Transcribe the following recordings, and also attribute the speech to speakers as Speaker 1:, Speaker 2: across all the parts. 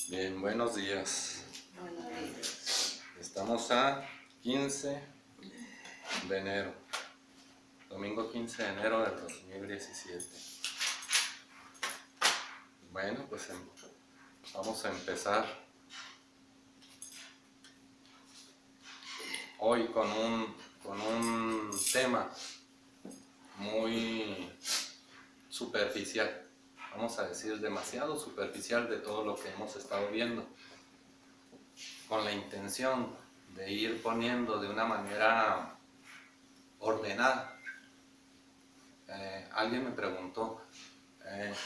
Speaker 1: Bien, buenos días.
Speaker 2: Buenos días.
Speaker 1: Estamos a 15 de enero, domingo 15 de enero del 2017. Bueno, pues vamos a empezar hoy con un tema muy superficial. Vamos a decir demasiado superficial de todo lo que hemos estado viendo, con la intención de ir poniendo de una manera ordenada. Alguien me preguntó,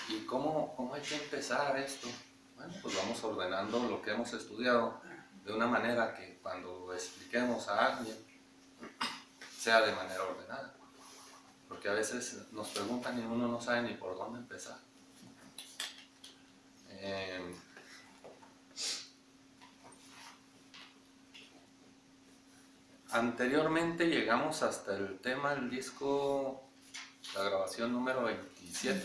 Speaker 1: ¿y cómo hay que empezar esto? Bueno, pues vamos ordenando lo que hemos estudiado de una manera que cuando lo expliquemos a alguien sea de manera ordenada. Porque a veces nos preguntan y uno no sabe ni por dónde empezar. Anteriormente llegamos hasta el tema del disco, la grabación número 27.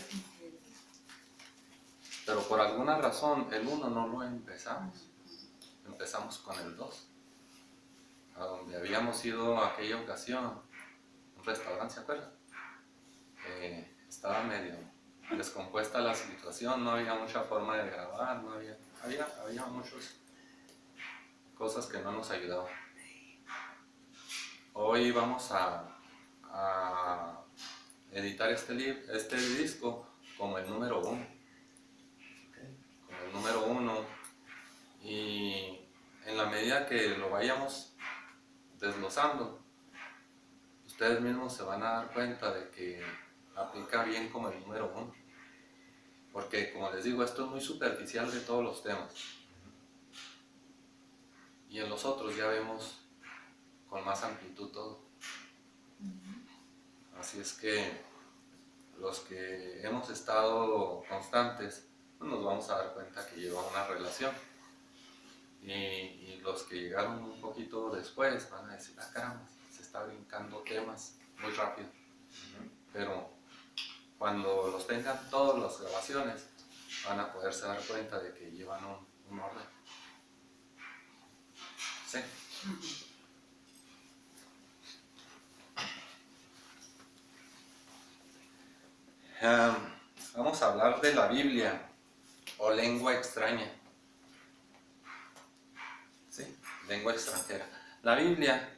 Speaker 1: Pero por alguna razón el 1 no lo empezamos. Empezamos con el 2. A donde habíamos ido aquella ocasión, un restaurante, ¿se acuerdan? Estaba medio descompuesta la situación, no había mucha forma de grabar, había muchas cosas que no nos ayudaban. Hoy vamos a editar este disco como el número 1. Como el número 1, y en la medida que lo vayamos desglosando, ustedes mismos se van a dar cuenta de que aplica bien como el número 1, porque como les digo, esto es muy superficial de todos los temas, y en los otros ya vemos con más amplitud todo. Así es que los que hemos estado constantes, pues nos vamos a dar cuenta que lleva una relación, y los que llegaron un poquito después van a decir, caramba, se está brincando temas muy rápido. Pero cuando los tengan todas las grabaciones, van a poderse dar cuenta de que llevan un orden. ¿Sí? Vamos a hablar de la Biblia o lengua extraña. ¿Sí? Lengua extranjera. La Biblia,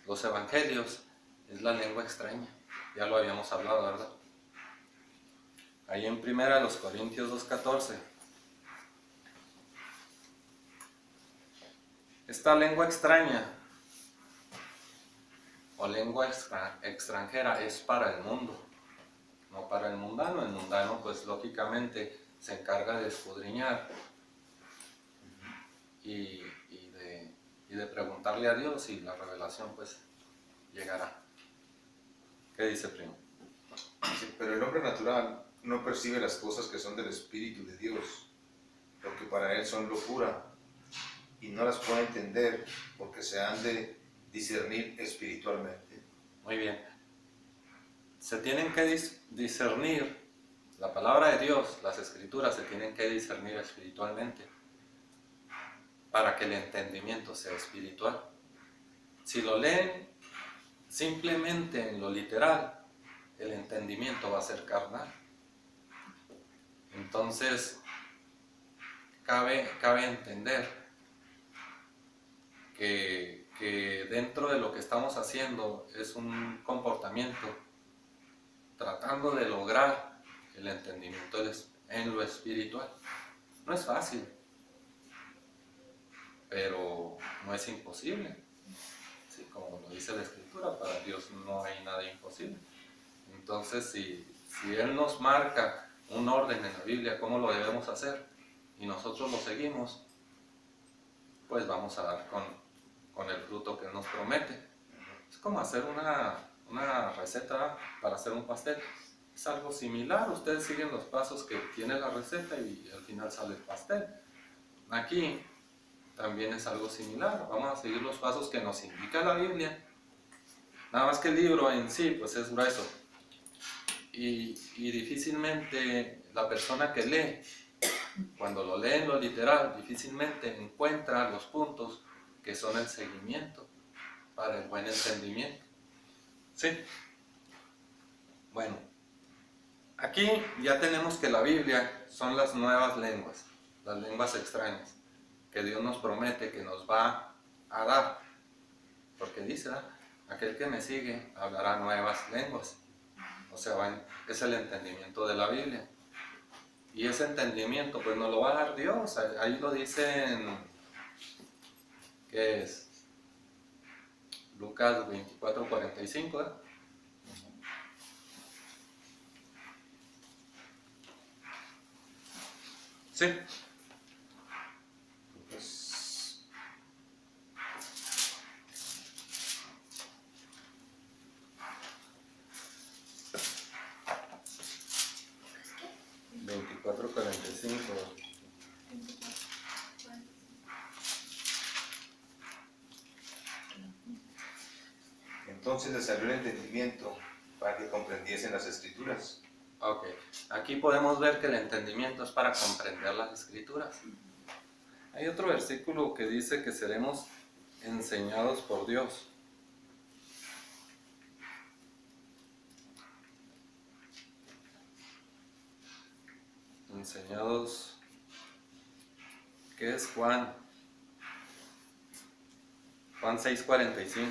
Speaker 1: los evangelios, es la lengua extraña. Ya lo habíamos hablado, ¿verdad? Ahí en 1 Corintios 2:14. Esta lengua extraña o lengua extranjera es para el mundo, no para el mundano. El mundano, pues lógicamente, se encarga de escudriñar y de preguntarle a Dios, y la revelación pues llegará. ¿Qué dice, primo?
Speaker 3: Sí, pero el hombre natural no percibe las cosas que son del Espíritu de Dios, porque para él son locura, y no las puede entender porque se han de discernir espiritualmente.
Speaker 1: Muy bien. Se tienen que discernir, la palabra de Dios, las escrituras se tienen que discernir espiritualmente para que el entendimiento sea espiritual. Si lo leen simplemente en lo literal, el entendimiento va a ser carnal. Entonces, cabe entender que dentro de lo que estamos haciendo es un comportamiento tratando de lograr el entendimiento en lo espiritual. No es fácil, pero no es imposible. Sí, como lo dice la Escritura, para Dios no hay nada imposible. Entonces, si Él nos marca un orden en la Biblia, cómo lo debemos hacer, y nosotros lo seguimos, pues vamos a dar con el fruto que Él nos promete. Es como hacer una receta para hacer un pastel. Es algo similar, ustedes siguen los pasos que tiene la receta y al final sale el pastel. Aquí también es algo similar, vamos a seguir los pasos que nos indica la Biblia. Nada más que el libro en sí pues es grueso, y difícilmente la persona que lee cuando lo leen lo literal, difícilmente encuentran los puntos que son el seguimiento para el buen entendimiento. ¿Sí? Bueno, aquí ya tenemos que la Biblia son las nuevas lenguas, las lenguas extrañas, que Dios nos promete que nos va a dar. Porque dice, aquel que me sigue hablará nuevas lenguas. O sea, es el entendimiento de la Biblia. Y ese entendimiento, pues nos lo va a dar Dios. Ahí lo dicen, ¿qué es? Lucas 24:45, ¿eh? Sí.
Speaker 3: Pues,
Speaker 1: 24:45.
Speaker 3: entonces les abrió el entendimiento para que comprendiesen las Escrituras.
Speaker 1: Ok, aquí podemos ver que el entendimiento es para comprender las Escrituras. Hay otro versículo que dice que seremos enseñados por Dios. Enseñados, ¿qué es Juan? Juan 6:45.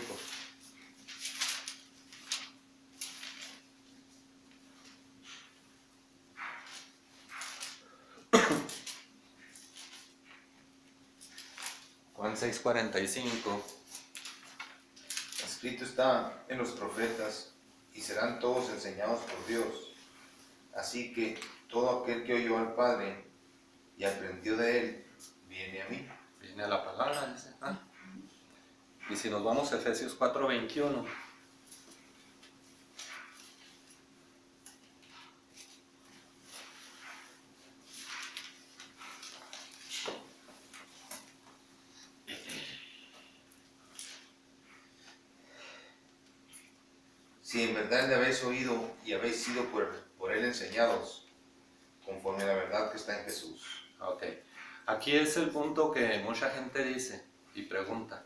Speaker 1: Juan 6:45.
Speaker 3: Escrito está en los profetas, y serán todos enseñados por Dios. Así que todo aquel que oyó al Padre y aprendió de él, viene a mí.
Speaker 1: Viene a la palabra, dice. Y si nos vamos a Efesios 4:21.
Speaker 3: Si en verdad le habéis oído y habéis sido por él enseñados, conforme a la verdad que está en Jesús.
Speaker 1: Ok, aquí es el punto que mucha gente dice y pregunta.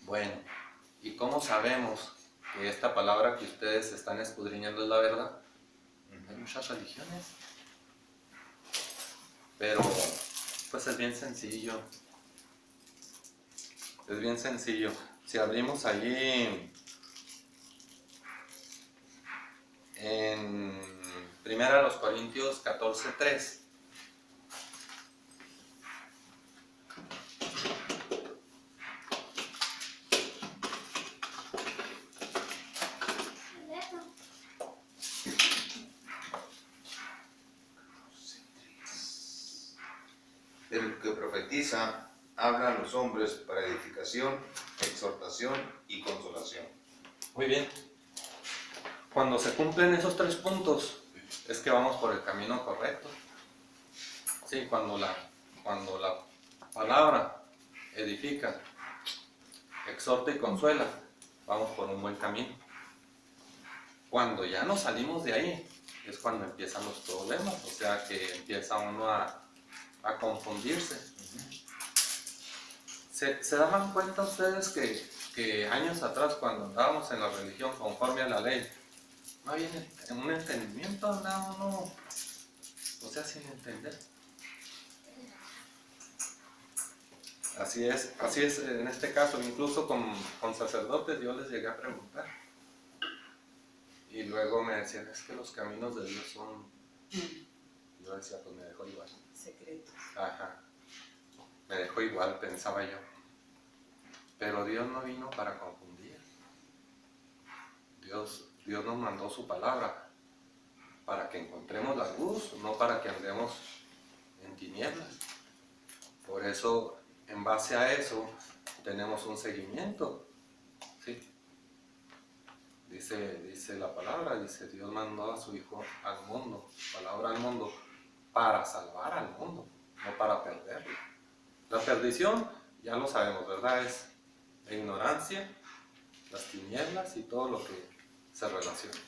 Speaker 1: Bueno, ¿y cómo sabemos que esta palabra que ustedes están escudriñando es la verdad? Hay muchas religiones, pero pues es bien sencillo. Es bien sencillo. Si abrimos allí en 1 Corintios 14:3.
Speaker 3: El que profetiza habla a los hombres para edificación, exhortación y consolación.
Speaker 1: Muy bien. Cuando se cumplen esos 3 puntos, es que vamos por el camino correcto. Sí, cuando la palabra edifica, exhorta y consuela, vamos por un buen camino. Cuando ya nos salimos de ahí, es cuando empiezan los problemas, o sea que empieza uno a confundirse. ¿Se daban cuenta ustedes que años atrás, cuando andábamos en la religión conforme a la ley, no había un entendimiento, andaba uno, o sea, sin entender? Así es en este caso, incluso con sacerdotes yo les llegué a preguntar. Y luego me decían, es que los caminos de Dios son... Yo decía, pues me dejó igual.
Speaker 2: Secretos.
Speaker 1: Ajá, me dejó igual, pensaba yo. Pero Dios no vino para confundir. Dios nos mandó su palabra para que encontremos la luz, no para que andemos en tinieblas. Por eso, en base a eso, tenemos un seguimiento. ¿Sí? Dice la palabra, dice, Dios mandó a su Hijo al mundo, palabra al mundo, para salvar al mundo, no para perderlo. La perdición, ya lo sabemos, ¿verdad? Es la ignorancia, las tinieblas y todo lo que se relaciona.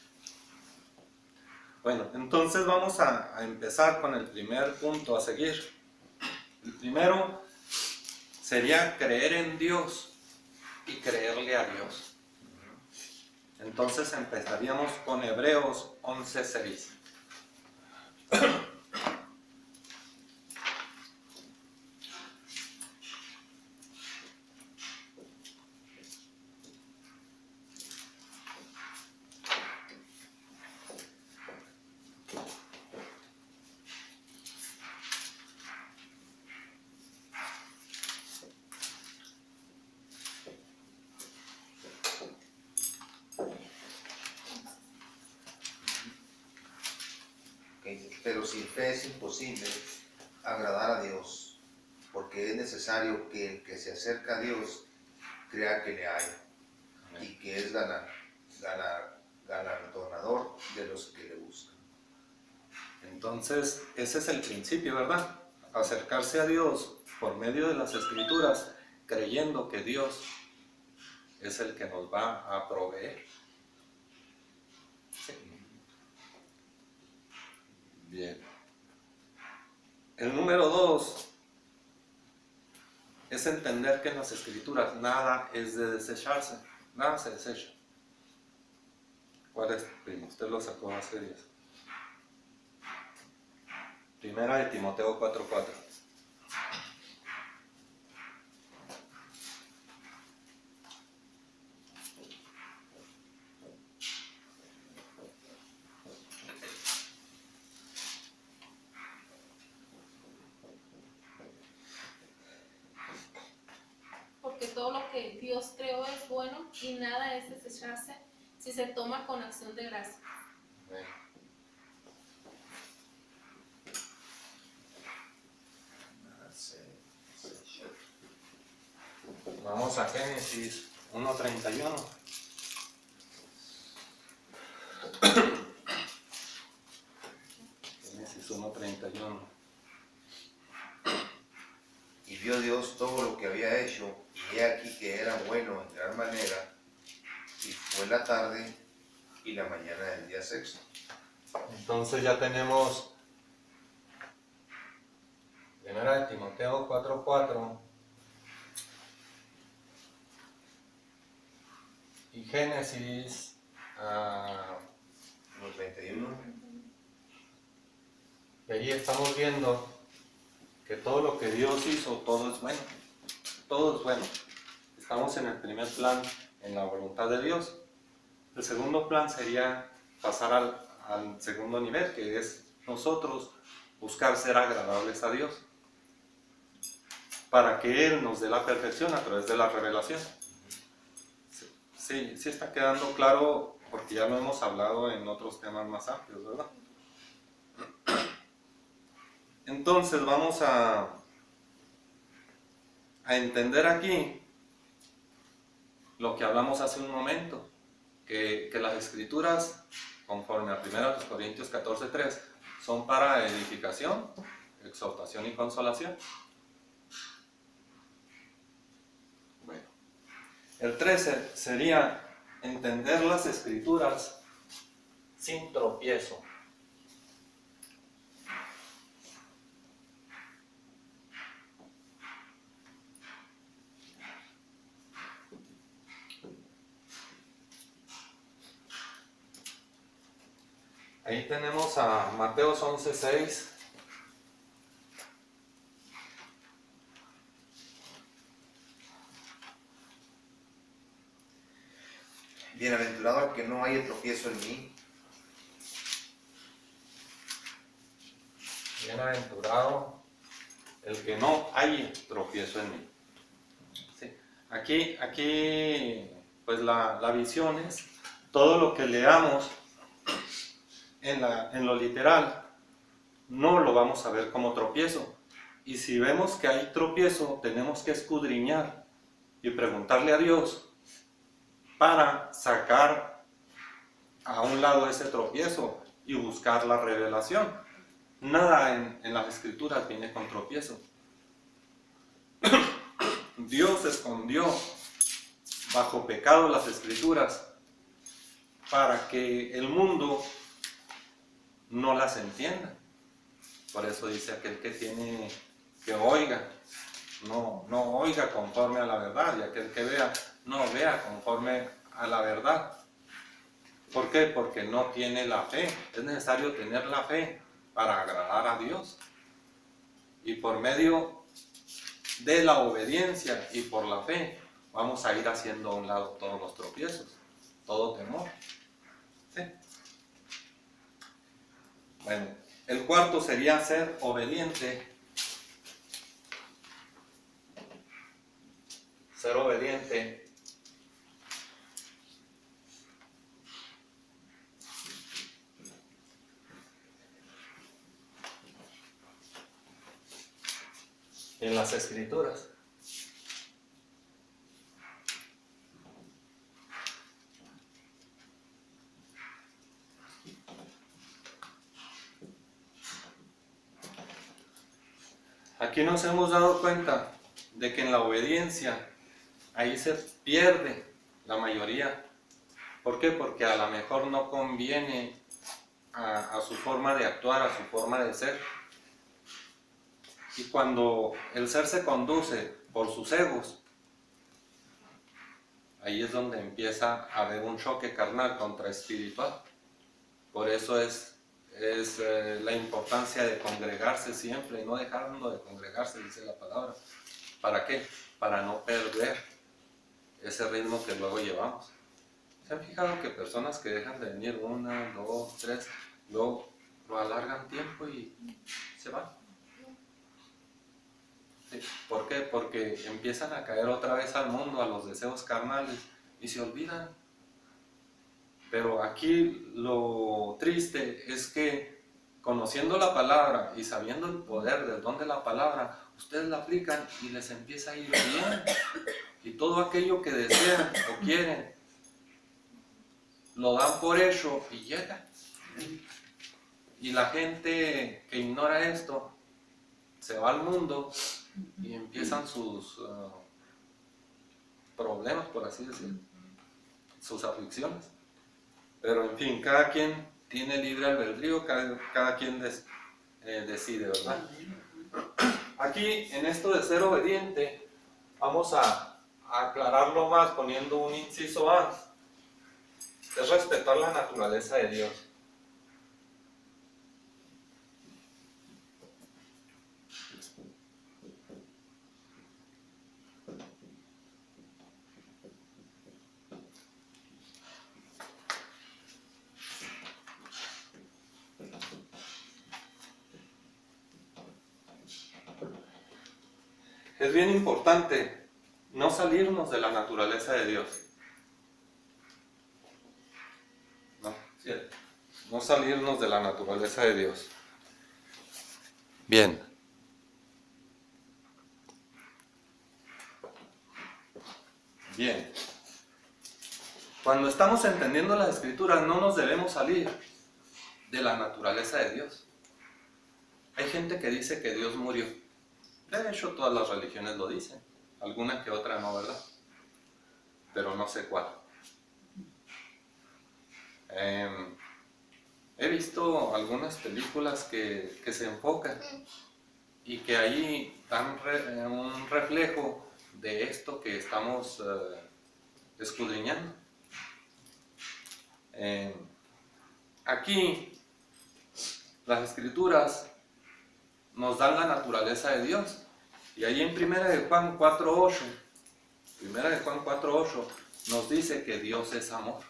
Speaker 1: Bueno, entonces vamos a empezar con el primer punto a seguir. El primero sería creer en Dios y creerle a Dios. Entonces empezaríamos con Hebreos 11:6.
Speaker 3: Pero sin fe es imposible agradar a Dios, porque es necesario que el que se acerca a Dios crea que le hay y que es galardonador de los que le buscan.
Speaker 1: Entonces, ese es el principio, ¿verdad? Acercarse a Dios por medio de las Escrituras, creyendo que Dios es el que nos va a proveer. Sí. Bien. El número 2 es entender que en las Escrituras nada es de desecharse, nada se desecha. ¿Cuál es, primo? Usted lo sacó hace días. Primera de Timoteo 4:4.
Speaker 2: Porque todo lo que Dios creó es bueno y nada es desecharse si se toma con acción de gracia.
Speaker 1: Bueno. Vamos a Génesis 1:31. Génesis 1:31.
Speaker 3: Y vio Dios todo lo que había hecho, y he aquí que era bueno en gran manera, y fue la tarde y la mañana del día sexto.
Speaker 1: Entonces ya tenemos Primera de Timoteo 4:4 y Génesis
Speaker 3: 1:31.
Speaker 1: y ahí estamos viendo que todo lo que Dios hizo, todo es bueno. Todo es bueno. Estamos en el primer plan, en la voluntad de Dios. El segundo plan sería pasar al segundo nivel, que es nosotros buscar ser agradables a Dios, para que Él nos dé la perfección a través de la revelación. Sí está quedando claro, porque ya lo hemos hablado en otros temas más amplios, ¿verdad? Entonces vamos a entender aquí lo que hablamos hace un momento, que las Escrituras, conforme a 1 Corintios 14:3, son para edificación, exhortación y consolación. Bueno, el 13 sería entender las Escrituras sin tropiezo. Ahí tenemos a Mateos 11:6.
Speaker 3: Bienaventurado el que no haya tropiezo en mí.
Speaker 1: Bienaventurado el que no haya tropiezo en mí. Sí. Aquí pues la visión es todo lo que leamos en lo literal, no lo vamos a ver como tropiezo. Y si vemos que hay tropiezo, tenemos que escudriñar y preguntarle a Dios para sacar a un lado ese tropiezo y buscar la revelación. Nada en las Escrituras viene con tropiezo. Dios escondió bajo pecado las Escrituras para que el mundo no las entienda. Por eso dice aquel que tiene que oiga, no oiga conforme a la verdad, y aquel que vea, no vea conforme a la verdad. ¿Por qué? Porque no tiene la fe. Es necesario tener la fe para agradar a Dios. Y por medio de la obediencia y por la fe, vamos a ir haciendo a un lado todos los tropiezos, todo temor. ¿Sí? Bueno, el cuarto sería ser obediente. Ser obediente en las Escrituras. Aquí nos hemos dado cuenta de que en la obediencia ahí se pierde la mayoría. ¿Por qué? Porque a lo mejor no conviene a su forma de actuar, a su forma de ser. Y cuando el ser se conduce por sus egos, ahí es donde empieza a haber un choque carnal contra espiritual. Por eso es la importancia de congregarse siempre, no dejando de congregarse, dice la palabra. ¿Para qué? Para no perder ese ritmo que luego llevamos. ¿Se han fijado que personas que dejan de venir 1, 2, 3, luego lo alargan tiempo y se van? ¿Sí? ¿Por qué? Porque empiezan a caer otra vez al mundo, a los deseos carnales, y se olvidan. Pero aquí lo triste es que conociendo la palabra y sabiendo el poder del don de la palabra, ustedes la aplican y les empieza a ir bien. Y todo aquello que desean o quieren, lo dan por hecho y llega. Y la gente que ignora esto se va al mundo y empiezan sus problemas, por así decirlo, sus aflicciones. Pero en fin, cada quien tiene libre albedrío, cada quien decide, ¿verdad? Aquí, en esto de ser obediente, vamos a aclararlo más poniendo un inciso A. Es respetar la naturaleza de Dios. Es bien importante no salirnos de la naturaleza de Dios. No salirnos de la naturaleza de Dios. Bien. Bien. Cuando estamos entendiendo las Escrituras, no nos debemos salir de la naturaleza de Dios. Hay gente que dice que Dios murió. De hecho, todas las religiones lo dicen. Alguna que otra no, ¿verdad? Pero no sé cuál. He visto algunas películas que se enfocan y que ahí dan un reflejo de esto que estamos escudriñando. Aquí las Escrituras nos dan la naturaleza de Dios. Y ahí en 1 de Juan 4:8, 1 de Juan 4:8 nos dice que Dios es amor.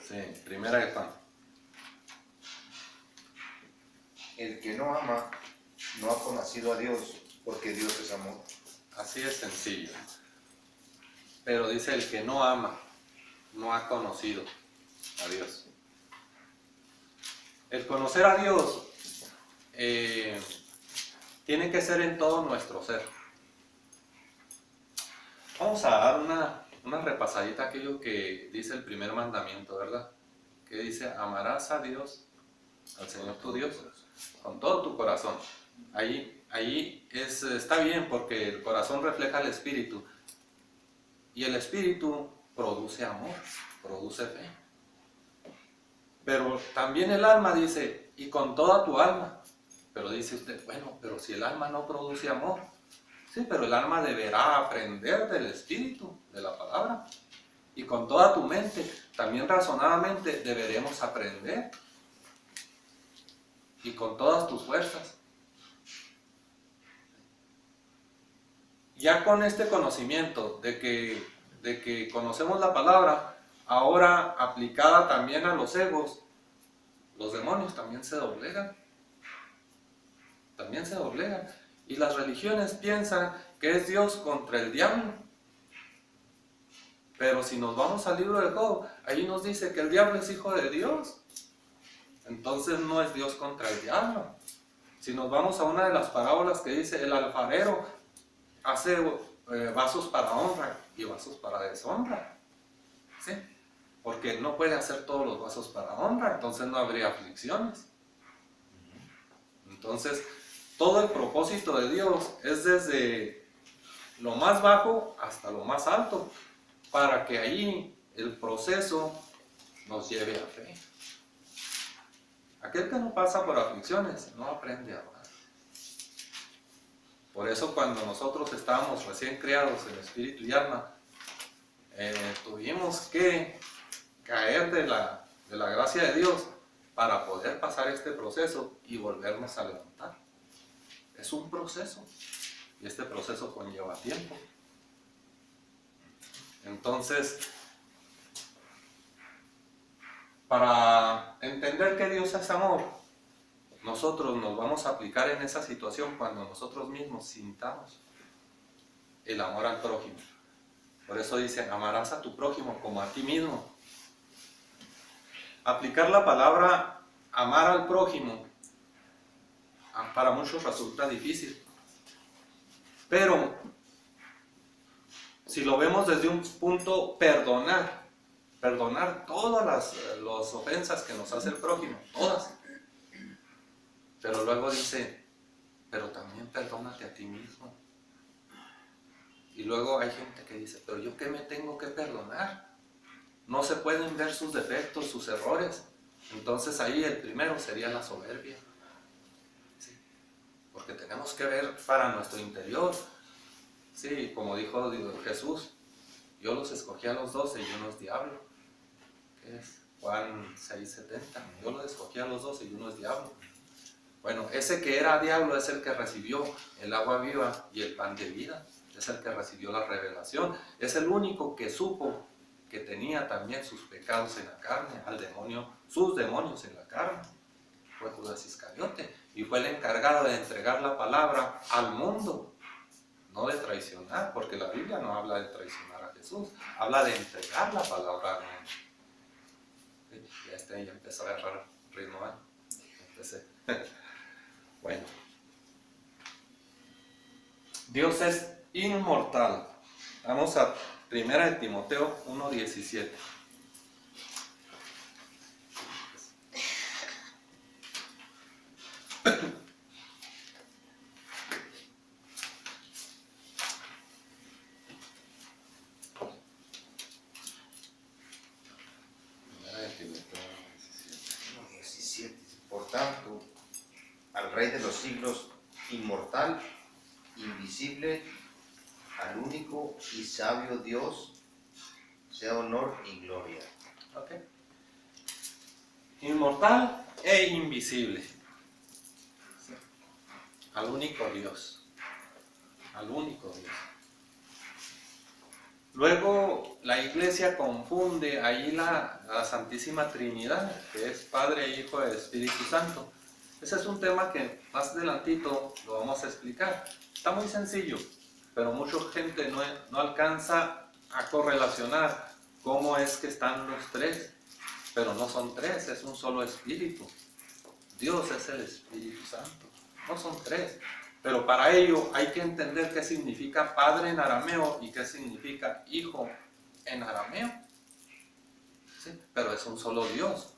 Speaker 1: Sí, 1 de Juan.
Speaker 3: El que no ama no ha conocido a Dios, porque Dios es amor.
Speaker 1: Así es sencillo. Pero dice el que no ama, no ha conocido a Dios. El conocer a Dios tiene que ser en todo nuestro ser. Vamos a dar una repasadita a aquello que dice el primer mandamiento, ¿verdad? que dice, amarás a Dios, al Señor tu Dios, con todo tu corazón. Ahí está bien porque el corazón refleja el espíritu. Y el espíritu produce amor, produce fe. Pero también el alma dice, y con toda tu alma. Pero dice usted, bueno, pero si el alma no produce amor. Sí, pero el alma deberá aprender del espíritu, de la palabra. Y con toda tu mente, también razonadamente, deberemos aprender. Y con todas tus fuerzas. Ya con este conocimiento de que conocemos la palabra, ahora aplicada también a los egos, los demonios también se doblegan. También se doblegan. Y las religiones piensan que es Dios contra el diablo. Pero si nos vamos al libro de Job, ahí nos dice que el diablo es hijo de Dios. Entonces no es Dios contra el diablo. Si nos vamos a una de las parábolas que dice, el alfarero hace vasos para honra y vasos para deshonra. ¿Sí? Porque no puede hacer todos los vasos para honra, entonces no habría aflicciones. Entonces, todo el propósito de Dios es desde lo más bajo hasta lo más alto, para que ahí el proceso nos lleve a fe. Aquel que no pasa por aflicciones no aprende a amar. Por eso cuando nosotros estábamos recién creados en espíritu y alma, tuvimos que caer de la gracia de Dios para poder pasar este proceso y volvernos a levantar. Es un proceso y este proceso conlleva tiempo. Entonces, para entender que Dios es amor, nosotros nos vamos a aplicar en esa situación cuando nosotros mismos sintamos el amor al prójimo. Por eso dice, amarás a tu prójimo como a ti mismo. Aplicar la palabra amar al prójimo para muchos resulta difícil. Pero si lo vemos desde un punto perdonar todas las ofensas que nos hace el prójimo, todas. Pero luego dice, pero también perdónate a ti mismo. Y luego hay gente que dice, pero ¿yo qué me tengo que perdonar? No se pueden ver sus defectos, sus errores. Entonces ahí el primero sería la soberbia. ¿Sí? Porque tenemos que ver para nuestro interior. Sí, como dijo Jesús, yo los escogí a los 12 y uno es diablo. ¿Qué es? Juan 6:70. Yo los escogí a los 12 y uno es diablo. Bueno, ese que era diablo es el que recibió el agua viva y el pan de vida. Es el que recibió la revelación. Es el único que supo que tenía también sus pecados en la carne, al demonio, sus demonios en la carne. Fue Judas Iscariote y fue el encargado de entregar la palabra al mundo, no de traicionar, porque la Biblia no habla de traicionar a Jesús, habla de entregar la palabra al mundo. Ya empezó a agarrar ritmo, empecé. Bueno, Dios es inmortal. Vamos a 1 Timoteo 1:17.
Speaker 3: Por tanto, al Rey de los siglos, inmortal, invisible, al único y sabio Dios, sea honor y gloria.
Speaker 1: Okay. Inmortal e invisible. Sí. Al único Dios. Al único Dios. Luego la iglesia confunde ahí la Santísima Trinidad, que es Padre, Hijo y Espíritu Santo. Ese es un tema que más adelantito lo vamos a explicar. Está muy sencillo, pero mucha gente no alcanza a correlacionar cómo es que están los tres. Pero no son tres, es un solo Espíritu. Dios es el Espíritu Santo, no son tres. Pero para ello hay que entender qué significa Padre en arameo y qué significa Hijo en arameo. ¿Sí? Pero es un solo Dios.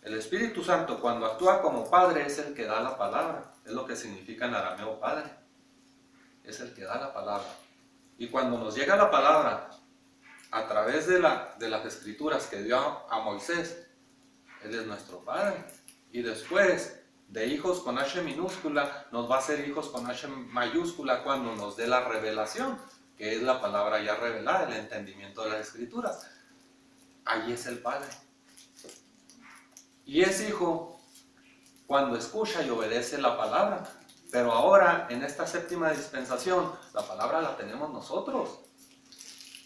Speaker 1: El Espíritu Santo, cuando actúa como Padre, es el que da la palabra. Es lo que significa en arameo Padre. Es el que da la palabra. Y cuando nos llega la palabra a través de las escrituras que dio a Moisés, Él es nuestro Padre. Y después, de hijos con H minúscula, nos va a hacer hijos con H mayúscula cuando nos dé la revelación, que es la palabra ya revelada, el entendimiento de las escrituras. Allí es el Padre. Y es hijo cuando escucha y obedece la palabra. Pero ahora, en esta séptima dispensación, la palabra la tenemos nosotros.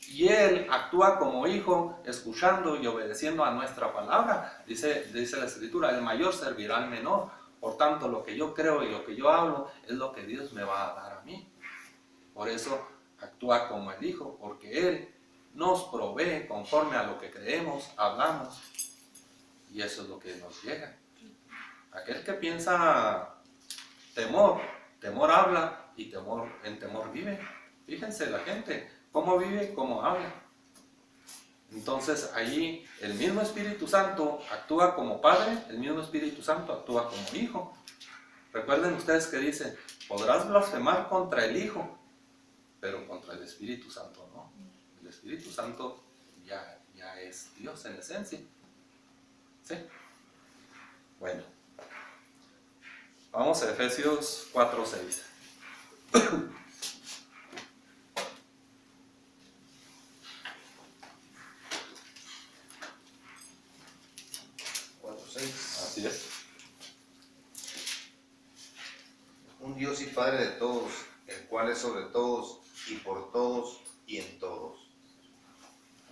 Speaker 1: Y Él actúa como hijo, escuchando y obedeciendo a nuestra palabra. Dice la Escritura, el mayor servirá al menor. Por tanto, lo que yo creo y lo que yo hablo es lo que Dios me va a dar a mí. Por eso actúa como el hijo, porque Él nos provee conforme a lo que creemos, hablamos. Y eso es lo que nos llega. Aquel que piensa temor habla y en temor vive. Fíjense la gente, cómo vive, cómo habla. Entonces allí el mismo Espíritu Santo actúa como Padre, el mismo Espíritu Santo actúa como Hijo. Recuerden ustedes que dice, podrás blasfemar contra el Hijo, pero contra el Espíritu Santo no. El Espíritu Santo ya es Dios en esencia. ¿Sí? Bueno, vamos a Efesios 4:6. Así es.
Speaker 3: Un Dios y Padre de todos, el cual es sobre todos y por todos y en todos.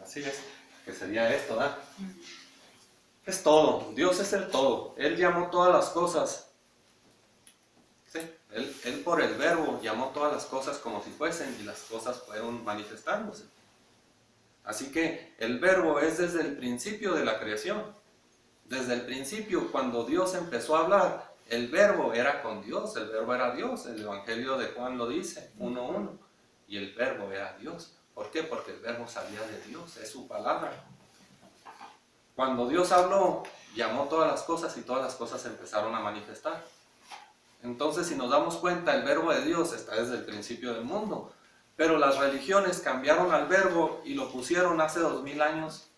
Speaker 1: Así es, que sería esto, ¿verdad? Es todo, Dios es el todo. Él llamó todas las cosas. ¿Sí? Él por el verbo llamó todas las cosas como si fuesen y las cosas fueron manifestándose. Así que el verbo es desde el principio de la creación. Desde el principio, cuando Dios empezó a hablar, el verbo era con Dios, el verbo era Dios. El Evangelio de Juan lo dice, 1:1. Y el verbo era Dios. ¿Por qué? Porque el verbo salía de Dios, es su palabra. Cuando Dios habló, llamó todas las cosas y todas las cosas empezaron a manifestar. Entonces, si nos damos cuenta, el verbo de Dios está desde el principio del mundo. Pero las religiones cambiaron al verbo y lo pusieron hace 2000 años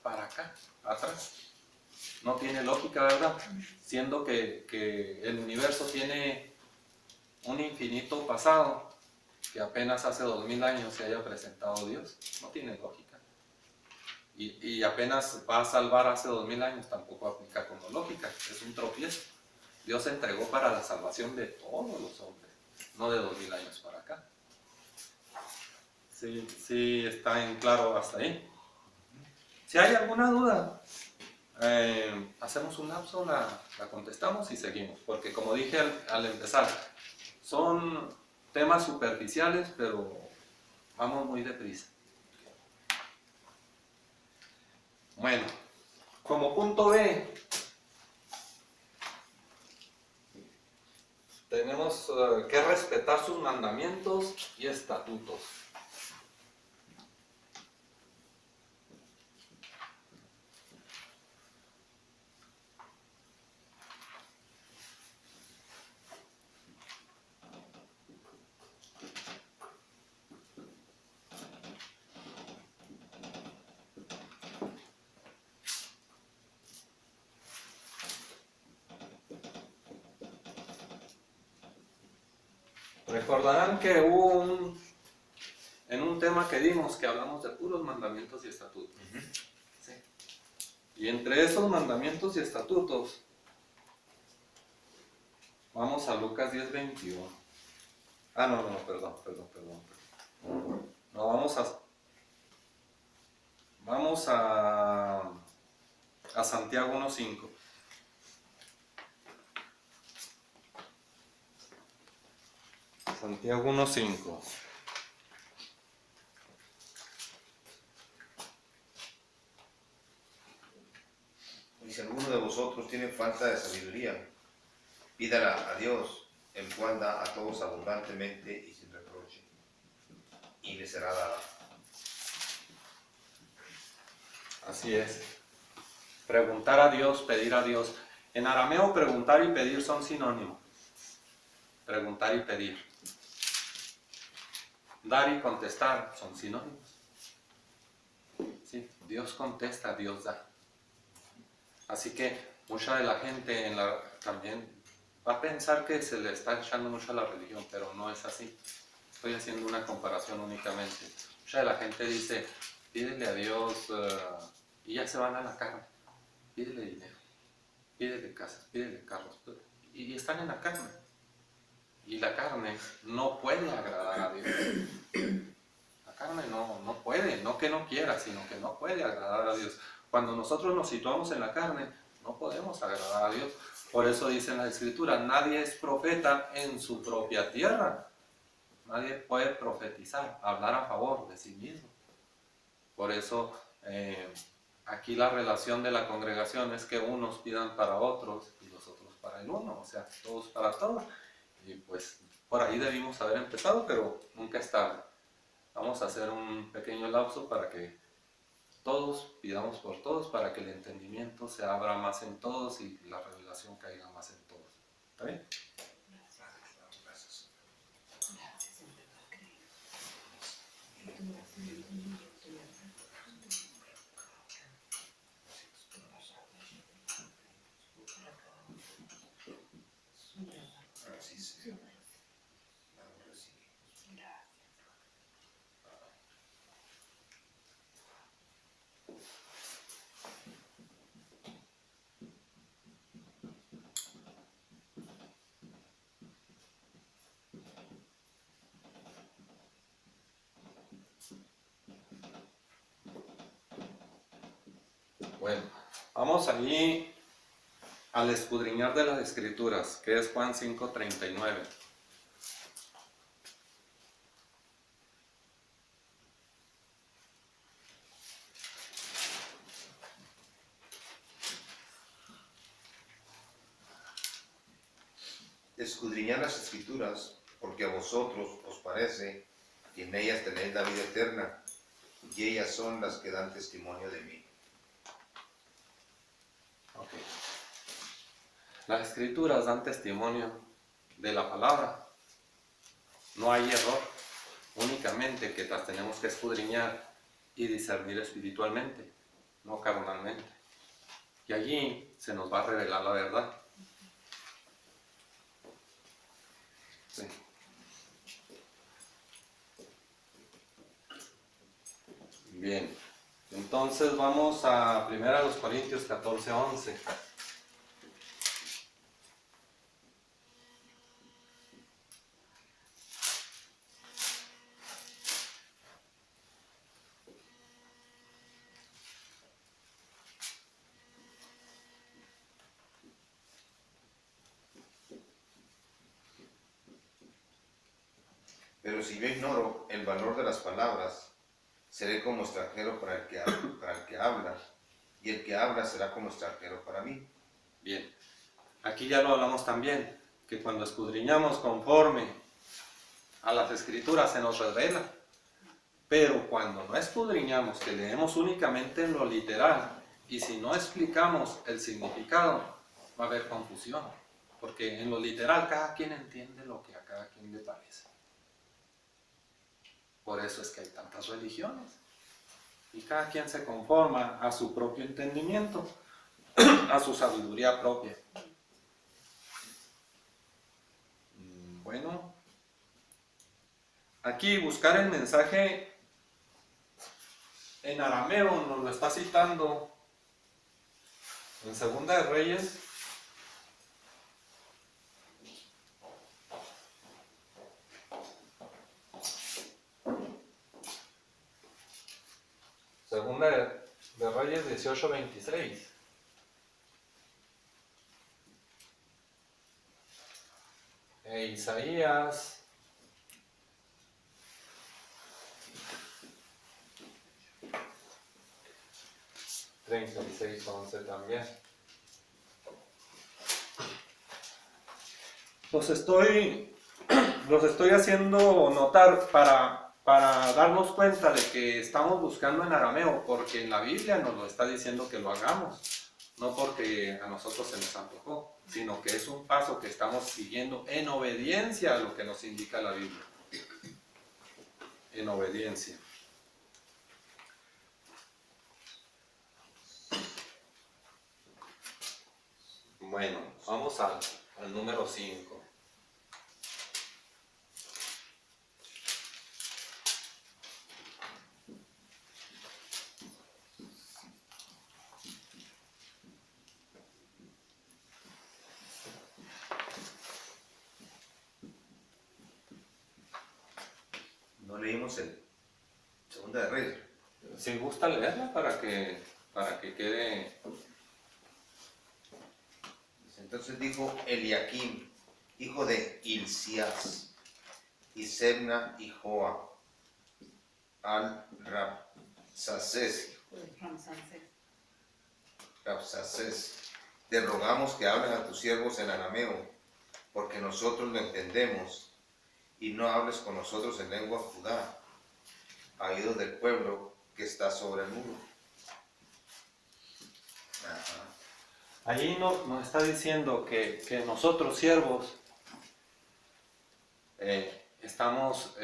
Speaker 1: para acá, atrás. No tiene lógica, ¿verdad? Siendo que el universo tiene un infinito pasado, que apenas hace 2000 años se haya presentado Dios. No tiene lógica. Y apenas va a salvar hace 2000 años, tampoco aplica como lógica. Es un tropiezo. Dios se entregó para la salvación de todos los hombres, no de 2000 años para acá. Sí está en claro hasta ahí. Si hay alguna duda, hacemos un lapso, la contestamos y seguimos. Porque como dije al empezar, son temas superficiales, pero vamos muy deprisa. Bueno, como punto B, tenemos que respetar sus mandamientos y estatutos. Recordarán que hubo en un tema que dimos que hablamos de puros mandamientos y estatutos. ¿Sí? Y entre esos mandamientos y estatutos, vamos a Lucas 10:21. Perdón. No, vamos a Santiago 1:5. Santiago 1:5.
Speaker 3: Y si alguno de vosotros tiene falta de sabiduría, pídala a Dios, el cual da a todos abundantemente y sin reproche, y le será dada.
Speaker 1: Así es. preguntar a Dios, pedir a Dios. En arameo preguntar y pedir son sinónimos. Preguntar y pedir. Dar y contestar son sinónimos. Sí, Dios contesta, Dios da. Así que mucha de la gente también va a pensar que se le está echando mucho a la religión, pero no es así. Estoy haciendo una comparación únicamente. Mucha de la gente dice, pídele a Dios y ya se van a la carne. Pídele dinero, pídele casas, pídele carros. Y están en la carne. Y la carne no puede agradar a Dios. La carne no puede, no que no quiera, sino que no puede agradar a Dios. Cuando nosotros nos situamos en la carne, no podemos agradar a Dios. Por eso dice en la Escritura, nadie es profeta en su propia tierra. Nadie puede profetizar, hablar a favor de sí mismo. Por eso aquí la relación de la congregación es que unos pidan para otros y los otros para el uno, o sea, todos para todos. Y pues por ahí debimos haber empezado, pero nunca es tarde. Vamos a hacer un pequeño lapso para que todos pidamos por todos, para que el entendimiento se abra más en todos y la revelación caiga más en todos. ¿Está bien? Bueno, vamos allí al escudriñar de las Escrituras, que es Juan 5:39.
Speaker 3: Escudriñad las Escrituras, porque a vosotros os parece que en ellas tenéis la vida eterna, y ellas son las que dan testimonio de mí.
Speaker 1: Okay. Las Escrituras dan testimonio de la palabra. No hay error, únicamente que las tenemos que escudriñar y discernir espiritualmente, no carnalmente. Y allí se nos va a revelar la verdad. Sí. Bien, entonces vamos a 1 Corintios 14:11.
Speaker 3: Pero si yo ignoro el valor de las palabras, seré como extranjero para el que habla, y el que habla será como extranjero para mí.
Speaker 1: Bien, aquí ya lo hablamos también, que cuando escudriñamos conforme a las Escrituras se nos revela, pero cuando no escudriñamos, que leemos únicamente en lo literal, y si no explicamos el significado, va a haber confusión, porque en lo literal cada quien entiende lo que a cada quien le parece. Por eso es que hay tantas religiones, y cada quien se conforma a su propio entendimiento, a su sabiduría propia. Bueno, aquí buscar el mensaje en arameo nos lo está citando en Segunda de Reyes. Segunda de Reyes 18:26. Isaías 36:11 también. Los estoy haciendo notar para darnos cuenta de que estamos buscando en arameo, porque en la Biblia nos lo está diciendo que lo hagamos. no porque a nosotros se nos antojó, sino que es un paso que estamos siguiendo en obediencia a lo que nos indica la Biblia. En obediencia. Bueno, vamos al número 5.
Speaker 3: No leímos el Segunda de Reyes.
Speaker 1: Si gusta leerla para que quede.
Speaker 3: Entonces dijo Eliakim, hijo de Hilcías, y Sebna y Joa, al Rabsacés, te rogamos que hables a tus siervos en arameo, porque nosotros lo entendemos, y no hables con nosotros en lengua judá, a oídos del pueblo que está sobre el muro. Ajá.
Speaker 1: Allí nos está diciendo que nosotros siervos estamos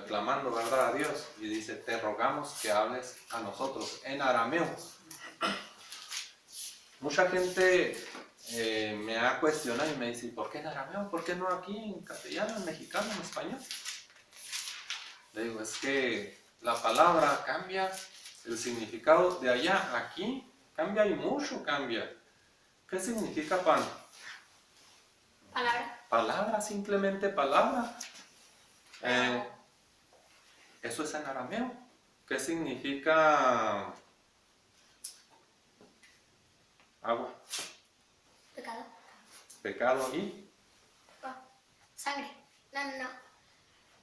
Speaker 1: clamando, ¿verdad?, a Dios, y dice, te rogamos que hables a nosotros en arameo. Mucha gente me ha cuestionado y me dice, ¿por qué en arameo? ¿Por qué no aquí en castellano, en mexicano, en español? Le digo, es que la palabra cambia, el significado de allá a aquí cambia y mucho cambia. ¿Qué significa pan?
Speaker 2: Palabra.
Speaker 1: Palabra, simplemente palabra. Eso es en arameo. ¿Qué significa agua?
Speaker 4: Pecado.
Speaker 1: Pecado y
Speaker 4: Sangre. No.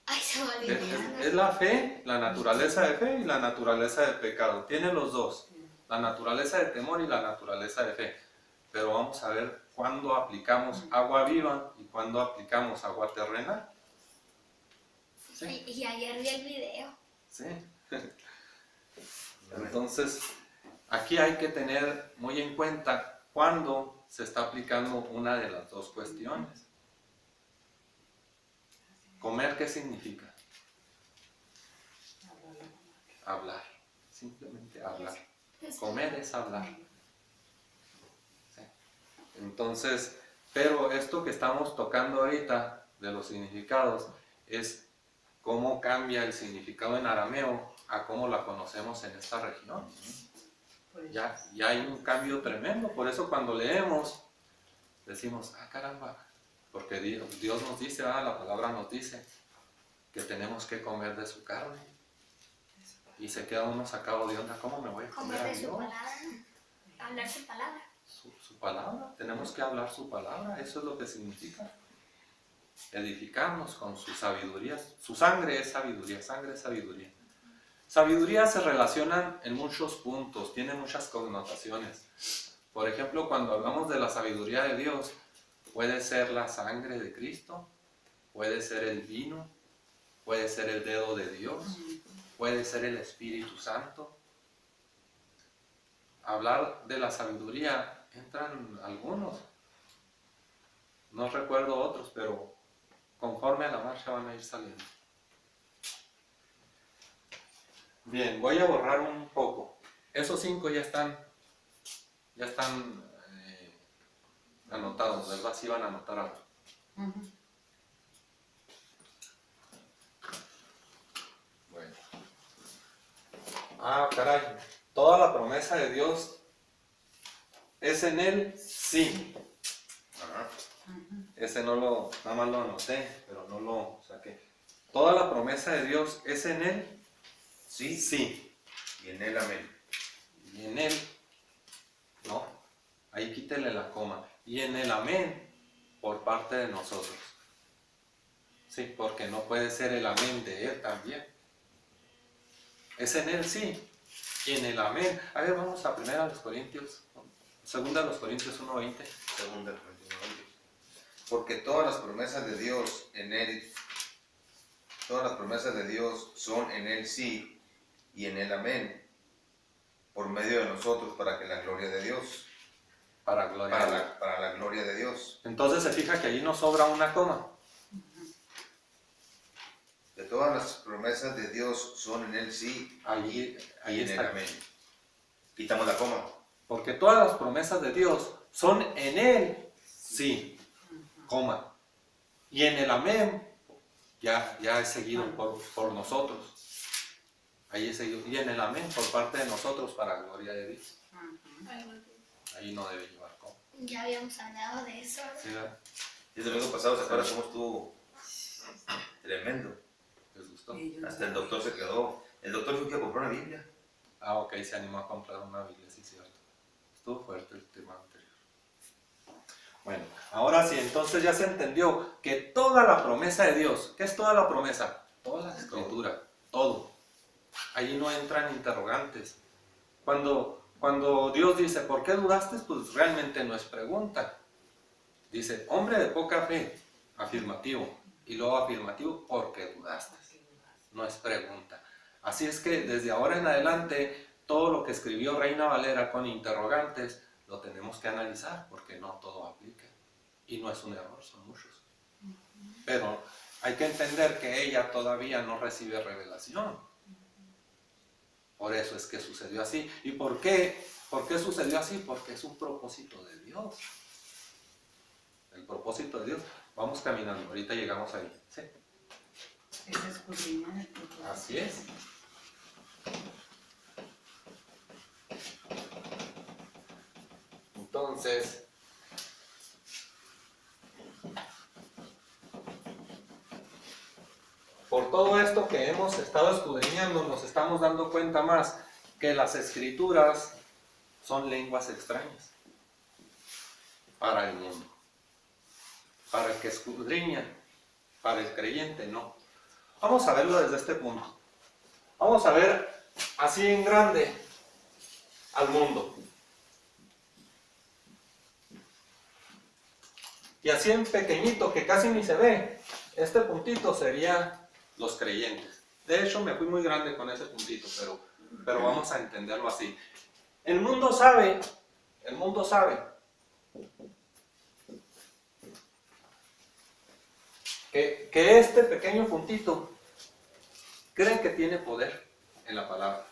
Speaker 4: Ay, se me olvidó.
Speaker 1: es la fe, la naturaleza de fe y la naturaleza de pecado. Tiene los dos, la naturaleza de temor y la naturaleza de fe. Pero vamos a ver cuándo aplicamos agua viva y cuándo aplicamos agua terrenal. ¿Sí?
Speaker 4: Y ayer vi el video.
Speaker 1: Sí. Entonces, aquí hay que tener muy en cuenta cuándo se está aplicando una de las dos cuestiones. ¿Comer qué significa? Hablar. Simplemente hablar. Comer es hablar. Sí. Entonces, pero esto que estamos tocando ahorita de los significados es cómo cambia el significado en arameo a cómo la conocemos en esta región. Ya hay un cambio tremendo, por eso cuando leemos decimos, caramba, porque Dios nos dice, la palabra nos dice que tenemos que comer de su carne. Y se queda uno sacado de onda, ¿cómo me voy a comer
Speaker 4: Comer
Speaker 1: a
Speaker 4: de su
Speaker 1: Dios?
Speaker 4: palabra. Hablar su palabra.
Speaker 1: Su palabra, tenemos que hablar su palabra, eso es lo que significa. Edificarnos con su sabiduría. Su sangre es sabiduría, sangre es sabiduría. Sabiduría se relacionan en muchos puntos, tiene muchas connotaciones. Por ejemplo, cuando hablamos de la sabiduría de Dios, puede ser la sangre de Cristo, puede ser el vino, puede ser el dedo de Dios, puede ser el Espíritu Santo. Hablar de la sabiduría, entran algunos, no recuerdo otros, pero conforme a la marcha van a ir saliendo. Bien, voy a borrar un poco. Esos 5 ya están anotados, ¿verdad? Sí van a anotar algo. Bueno. Caray. Toda la promesa de Dios es en Él, sí. Ese nada más lo anoté, pero no lo saqué. Toda la promesa de Dios es en Él,
Speaker 3: Sí,
Speaker 1: sí.
Speaker 3: y en él amén.
Speaker 1: Y en Él, no, ahí quítele la coma. Y en el amén, por parte de nosotros. Sí, porque no puede ser el amén de Él también. Es en Él, sí. Y en el amén. A ver, vamos a 2 Corintios 1:20.
Speaker 3: Segunda Corintios 9. Porque todas las promesas de Dios en él, todas las promesas de Dios son en él sí y en él amén, por medio de nosotros para que la gloria de Dios
Speaker 1: para gloria de Dios.
Speaker 3: para la gloria de Dios.
Speaker 1: Entonces se fija que allí nos sobra una coma.
Speaker 3: De todas las promesas de Dios son en Él sí
Speaker 1: Ahí
Speaker 3: y en Él
Speaker 1: está.
Speaker 3: amén. Quitamos la coma.
Speaker 1: Porque todas las promesas de Dios son en Él, sí, coma. Y en el amén ya es seguido por nosotros. Ahí es seguido. Y en el amén por parte de nosotros para gloria de Dios. Ahí no debe llevar coma.
Speaker 4: Ya habíamos hablado de eso.
Speaker 1: ¿Sí, verdad?
Speaker 3: Y el domingo pasado, ¿se acuerdan cómo estuvo? Tremendo.
Speaker 1: ¿Les gustó?
Speaker 3: Hasta el doctor se quedó. El doctor dijo que iba a comprar una Biblia.
Speaker 1: Ah, ok, se animó a comprar una Biblia, sí, cierto. Estuvo fuerte el tema anterior. Bueno, ahora sí, entonces ya se entendió que toda la promesa de Dios, ¿qué es toda la promesa? Toda la escritura, todo. Allí no entran interrogantes. Cuando Dios dice, ¿por qué dudaste? Pues realmente no es pregunta. Dice, hombre de poca fe, afirmativo. Y luego afirmativo, porque dudaste. No es pregunta. Así es que desde ahora en adelante, todo lo que escribió Reina Valera con interrogantes, lo tenemos que analizar, porque no todo aplica. Y no es un error, son muchos. Pero hay que entender que ella todavía no recibe revelación. Por eso es que sucedió así. ¿Y por qué? ¿Por qué sucedió así? Porque es un propósito de Dios. El propósito de Dios. Vamos caminando, ahorita llegamos ahí. ¿Sí?
Speaker 5: Es escudriñar el propósito.
Speaker 1: Así es. Entonces, por todo esto que hemos estado escudriñando, nos estamos dando cuenta más que las escrituras son lenguas extrañas para el mundo. Para el que escudriña, para el creyente no. Vamos a verlo desde este punto. Vamos a ver así en grande al mundo. Y así en pequeñito, que casi ni se ve, este puntito sería los creyentes. De hecho, me fui muy grande con ese puntito, pero vamos a entenderlo así. El mundo sabe que este pequeño puntito cree que tiene poder en la palabra.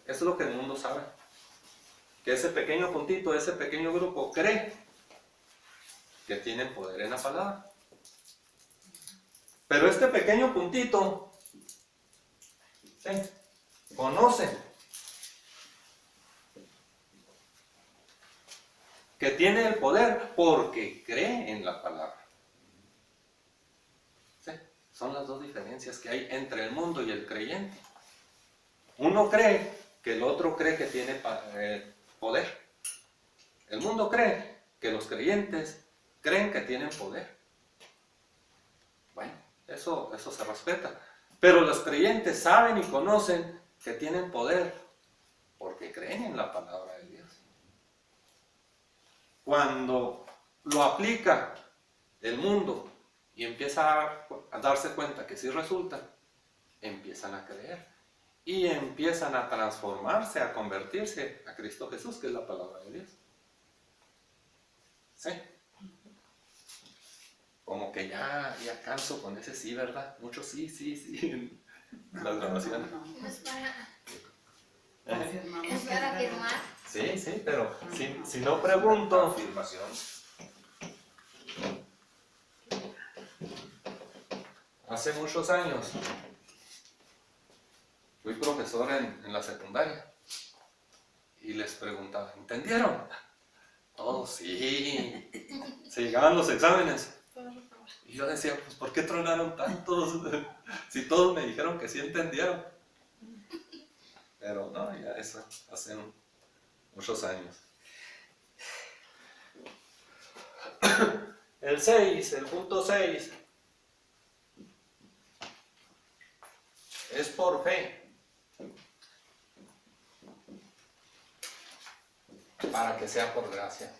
Speaker 1: Eso es lo que el mundo sabe. Que ese pequeño puntito, ese pequeño grupo cree que tienen poder en la palabra. Pero este pequeño puntito, ¿sí?, conoce que tiene el poder porque cree en la palabra. ¿Sí? Son las dos diferencias que hay entre el mundo y el creyente. Uno cree que el otro cree que tiene poder. El mundo cree que los creyentes creen que tienen poder. Bueno, eso se respeta. Pero los creyentes saben y conocen que tienen poder porque creen en la palabra de Dios. Cuando lo aplica el mundo y empieza a darse cuenta que sí resulta, empiezan a creer y empiezan a transformarse, a convertirse a Cristo Jesús, que es la palabra de Dios. ¿Sí? Como que ya canso con ese sí, ¿verdad? Muchos sí, en las grabaciones.
Speaker 4: No es para,
Speaker 5: Confirmamos
Speaker 4: es
Speaker 5: que
Speaker 4: para
Speaker 5: es verdad.
Speaker 4: afirmar.
Speaker 1: Sí, pero si no pregunto,
Speaker 3: Afirmación.
Speaker 1: hace muchos años fui profesor en la secundaria y les preguntaba, ¿entendieron? Todos sí. Se llegaban los exámenes y yo decía, pues ¿por qué tronaron tantos? Si todos me dijeron que sí entendieron. Pero no, ya eso hace muchos años. El punto 6, es por fe, para que sea por gracia.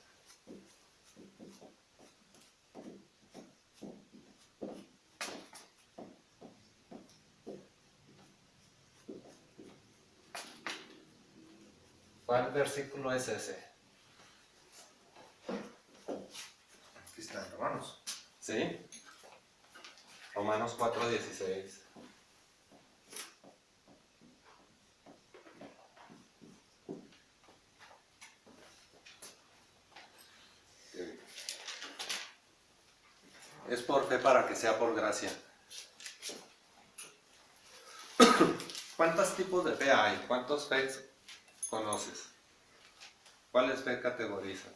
Speaker 1: ¿Cuál versículo es ese? ¿Sí? Romanos 4:16. Es por fe para que sea por gracia. ¿Cuántos tipos de fe hay? ¿Cuántos fe conoces? ¿Cuáles fe categorizan?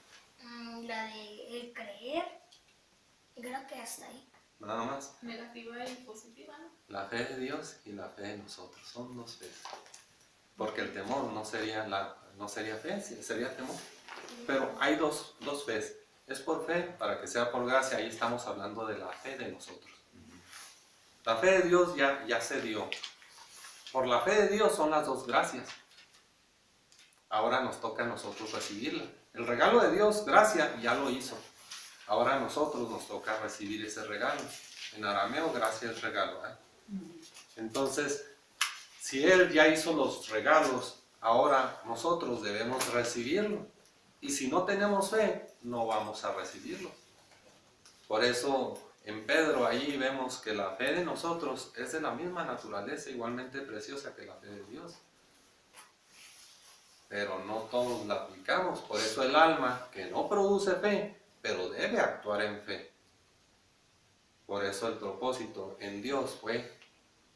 Speaker 4: La de el creer. Creo que hasta ahí.
Speaker 1: Nada más.
Speaker 2: Negativa y positiva, ¿no?
Speaker 1: La fe de Dios y la fe de nosotros. Son dos fe. Porque el temor no sería fe, sería temor. Pero hay dos fes. Es por fe para que sea por gracia. Ahí estamos hablando de la fe de nosotros. La fe de Dios ya se dio. Por la fe de Dios son las dos gracias. Ahora nos toca a nosotros recibirla. El regalo de Dios, gracia, ya lo hizo. Ahora a nosotros nos toca recibir ese regalo. En arameo, gracia es regalo. Entonces, si Él ya hizo los regalos, ahora nosotros debemos recibirlo. Y si no tenemos fe, no vamos a recibirlo. Por eso, en Pedro, ahí vemos que la fe de nosotros es de la misma naturaleza, igualmente preciosa que la fe de Dios. Pero no todos la aplicamos. Por eso el alma, que no produce fe, pero debe actuar en fe. Por eso el propósito en Dios fue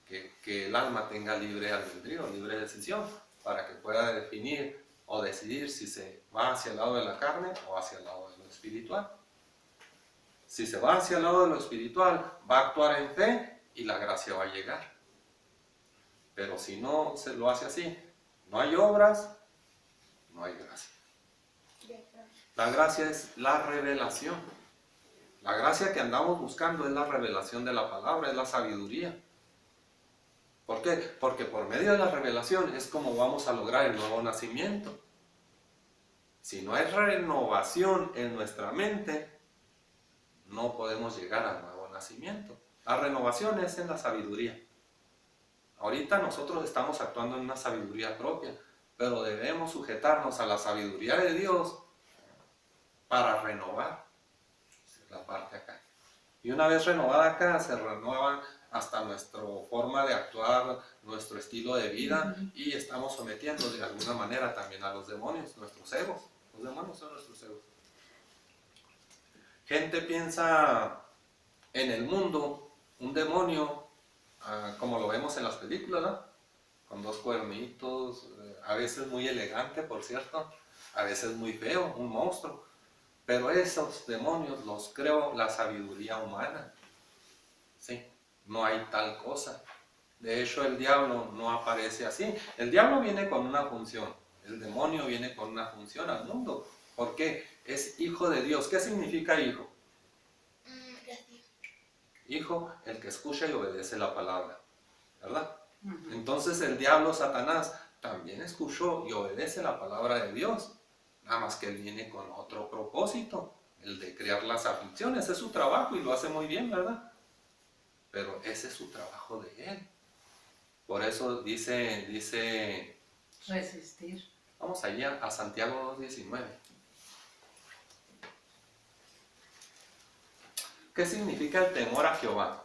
Speaker 1: que el alma tenga libre albedrío, libre decisión, para que pueda definir o decidir si se va hacia el lado de la carne o hacia el lado de lo espiritual. Si se va hacia el lado de lo espiritual, va a actuar en fe y la gracia va a llegar. Pero si no se lo hace así, no hay obras, no hay gracia. La gracia es la revelación. La gracia que andamos buscando es la revelación de la palabra, es la sabiduría. ¿Por qué? Porque por medio de la revelación es como vamos a lograr el nuevo nacimiento. Si no hay renovación en nuestra mente, no podemos llegar al nuevo nacimiento. La renovación es en la sabiduría. Ahorita nosotros estamos actuando en una sabiduría propia, pero debemos sujetarnos a la sabiduría de Dios para renovar la parte acá. Y una vez renovada acá, se renueva hasta nuestra forma de actuar, nuestro estilo de vida, y estamos sometiendo de alguna manera también a los demonios, nuestros egos. Los demonios son nuestros egos. Gente piensa en el mundo, un demonio, como lo vemos en las películas, ¿no? Con dos cuernitos, a veces muy elegante, por cierto, a veces muy feo, un monstruo. Pero esos demonios los creó la sabiduría humana. Sí, no hay tal cosa. De hecho, el diablo no aparece así. El diablo viene con una función. El demonio viene con una función al mundo. ¿Por qué? Es hijo de Dios. ¿Qué significa hijo? Hijo, el que escucha y obedece la palabra. ¿Verdad? Entonces el diablo, Satanás, también escuchó y obedece la palabra de Dios. Nada más que él viene con otro propósito, el de crear las aflicciones. Ese es su trabajo y lo hace muy bien, ¿verdad? Pero ese es su trabajo de él. Por eso dice
Speaker 5: Resistir.
Speaker 1: vamos allá a Santiago 2:19. ¿Qué significa el temor a Jehová?